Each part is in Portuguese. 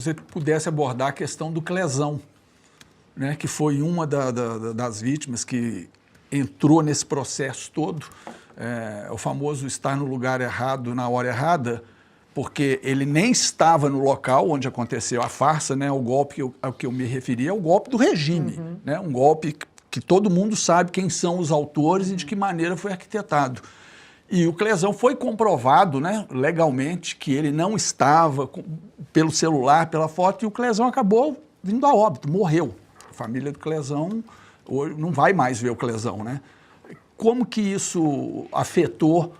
você pudesse abordar a questão do Clezão, né, que foi uma das vítimas que entrou nesse processo todo, o famoso estar no lugar errado na hora errada, porque ele nem estava no local onde aconteceu a farsa, né, o golpe ao que eu me referi é o golpe do regime, né, um golpe que todo mundo sabe quem são os autores e de que maneira foi arquitetado. E o Clezão foi comprovado, né, legalmente, que ele não estava pelo celular, pela foto, e o Clezão acabou vindo a óbito, morreu. A família do Clezão hoje não vai mais ver o Clezão, né? Como que isso afetou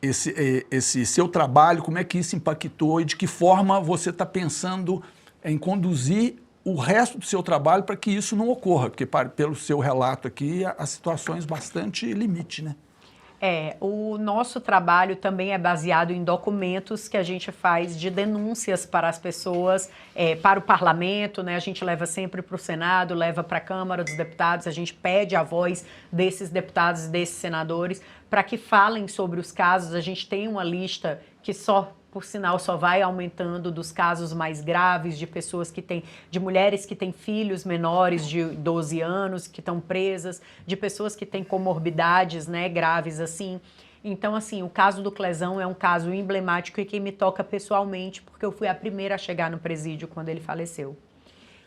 esse seu trabalho, como é que isso impactou e de que forma você está pensando em conduzir o resto do seu trabalho para que isso não ocorra? Porque, pelo seu relato aqui, há situações bastante limite, né? O nosso trabalho também é baseado em documentos que a gente faz de denúncias para as pessoas, para o parlamento, né? A gente leva sempre para o Senado, leva para a Câmara dos Deputados, a gente pede a voz desses deputados e desses senadores para que falem sobre os casos. A gente tem uma lista que por sinal, só vai aumentando dos casos mais graves de pessoas que têm, de mulheres que têm filhos menores de 12 anos, que estão presas, de pessoas que têm comorbidades, né, graves assim. Então, assim, o caso do Clezão é um caso emblemático e que me toca pessoalmente, porque eu fui a primeira a chegar no presídio quando ele faleceu.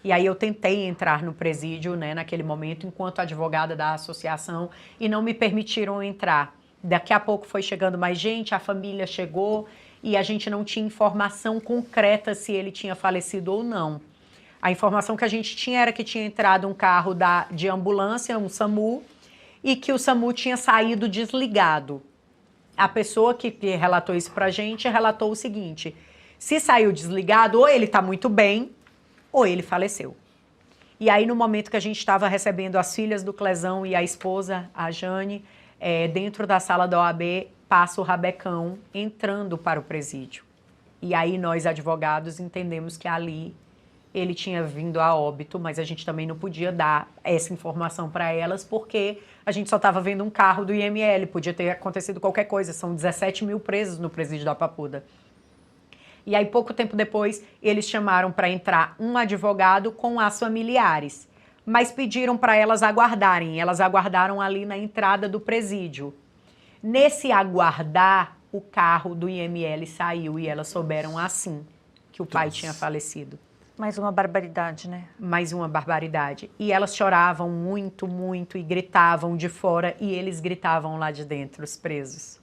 E aí eu tentei entrar no presídio, né, naquele momento, enquanto advogada da associação, e não me permitiram entrar. Daqui a pouco foi chegando mais gente, a família chegou, e a gente não tinha informação concreta se ele tinha falecido ou não. A informação que a gente tinha era que tinha entrado um carro de ambulância, um SAMU, e que o SAMU tinha saído desligado. A pessoa que relatou isso pra gente relatou o seguinte: se saiu desligado, ou ele está muito bem, ou ele faleceu. E aí, no momento que a gente estava recebendo as filhas do Clezão e a esposa, a Jane, dentro da sala da OAB, passa o rabecão entrando para o presídio. E aí nós, advogados, entendemos que ali ele tinha vindo a óbito, mas a gente também não podia dar essa informação para elas, porque a gente só estava vendo um carro do IML, podia ter acontecido qualquer coisa, são 17 mil presos no presídio da Papuda. E aí, pouco tempo depois, eles chamaram para entrar um advogado com as familiares, mas pediram para elas aguardarem, elas aguardaram ali na entrada do presídio. Nesse aguardar, o carro do IML saiu e elas souberam assim que o pai tinha falecido. Mais uma barbaridade, né? Mais uma barbaridade. E elas choravam muito, muito e gritavam de fora e eles gritavam lá de dentro, os presos.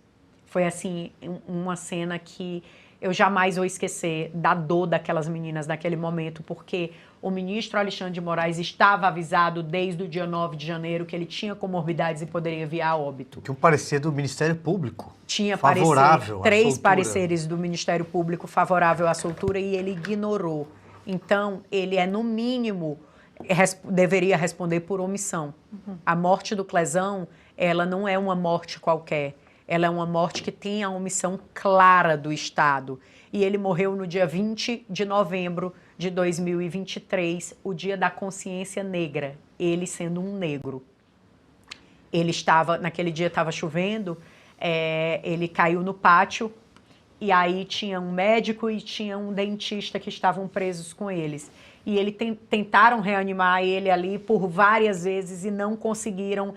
Foi assim, uma cena que eu jamais vou esquecer da dor daquelas meninas naquele momento, porque o ministro Alexandre de Moraes estava avisado desde o dia 9 de janeiro que ele tinha comorbidades e poderia vir a óbito. Que um parecer do Ministério Público tinha favorável 3 pareceres do Ministério Público favorável à soltura e ele ignorou. Então, ele no mínimo, deveria responder por omissão. A morte do Clezão, ela não é uma morte qualquer. Ela é uma morte que tem a omissão clara do Estado. E ele morreu no dia 20 de novembro de 2023, o dia da consciência negra, ele sendo um negro. Ele naquele dia estava chovendo, ele caiu no pátio, e aí tinha um médico e tinha um dentista que estavam presos com eles. E tentaram reanimar ele ali por várias vezes e não conseguiram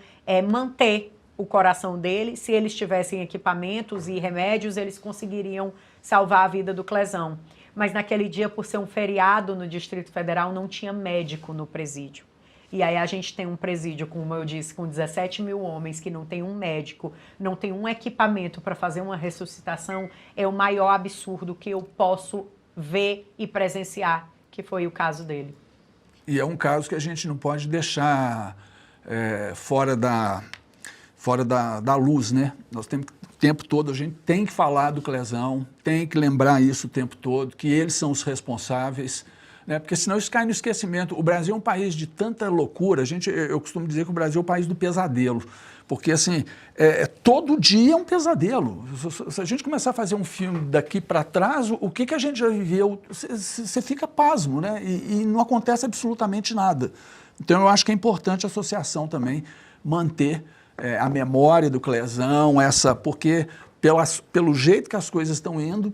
manter o coração dele. Se eles tivessem equipamentos e remédios, eles conseguiriam salvar a vida do Clezão. Mas naquele dia, por ser um feriado no Distrito Federal, não tinha médico no presídio. E aí a gente tem um presídio, como eu disse, com 17 mil homens, que não tem um médico, não tem um equipamento para fazer uma ressuscitação, é o maior absurdo que eu posso ver e presenciar, que foi o caso dele. E é um caso que a gente não pode deixar fora da luz, né? Nós temos o tempo todo, a gente tem que falar do Clezão, tem que lembrar isso o tempo todo, que eles são os responsáveis, né? Porque senão isso cai no esquecimento. O Brasil é um país de tanta loucura, eu costumo dizer que o Brasil é o país do pesadelo, porque assim, todo dia é um pesadelo. Se a gente começar a fazer um filme daqui para trás, o que a gente já viveu, você fica pasmo, né? E não acontece absolutamente nada. Então eu acho que é importante a associação também manter a memória do Clezão, porque pelo jeito que as coisas estão indo,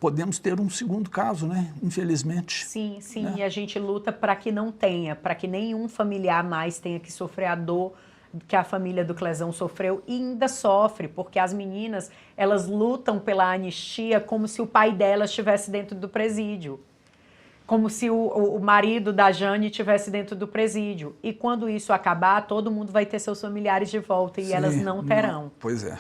podemos ter um segundo caso, né? Infelizmente. Sim, sim, né? e a gente luta para que não tenha, para que nenhum familiar mais tenha que sofrer a dor que a família do Clezão sofreu e ainda sofre, porque as meninas, elas lutam pela anistia como se o pai delas estivesse dentro do presídio, como se o marido da Jane estivesse dentro do presídio. E quando isso acabar, todo mundo vai ter seus familiares de volta e Sim, elas não terão. Pois é.